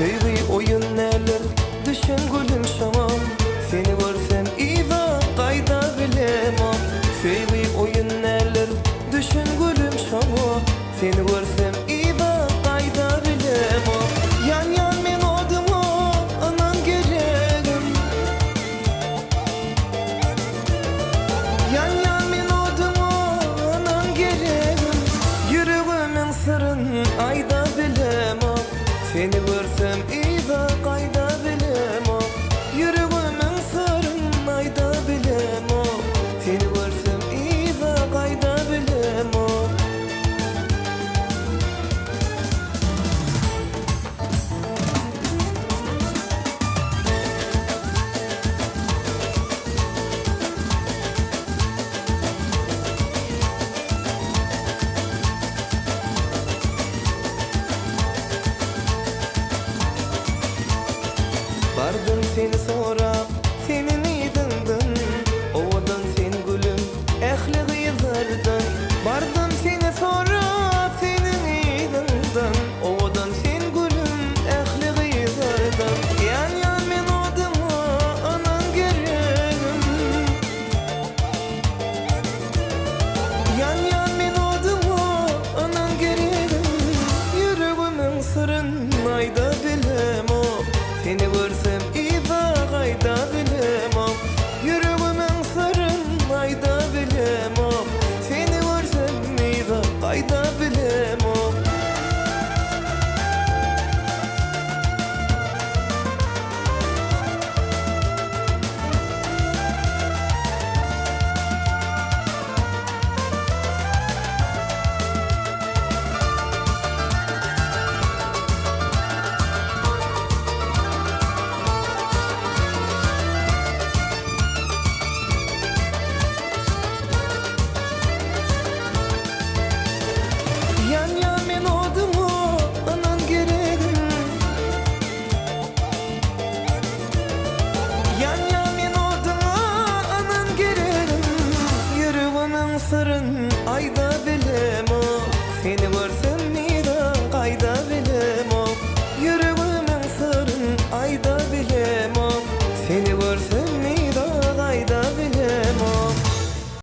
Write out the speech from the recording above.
Tüyvi oyun neler düşün gülüm şamam. Seni görsem iva kayda bilemem. Tüyvi oyun neler düşün gülüm şamam. Seni görsem iva kayda bilemem. Yan yan men odıma anan geregim. Yan yan men odıma anan geregim. Yüreğimin sırrın ayda bilemem. Seni görsem iva kayda bilemem. Yüreğimin sırrın ayda bilemem. Seni görsem iva kayda bilemem. Bardım seni sorap, senin idindin. Ovadan sen gülüm, ehli gıyıldardın. Bardım seni sorap, senin idindin. Ovadan sen gülüm, ehli gıyıldardın. Yan yan men odıma anan geregim. Yan yan men odıma anan geregim. Yüreğimin sırrın ayda bilemem. Seni görsem iva kayda bilemem. Yüreğimin sırrın ayda bilemem. Seni görsem iva kayda bilemem. Yan yan men odıma anan geregim. Yan yan men odıma anan geregim. Yüreğimin sırrın ayda bilemem. Seni görsem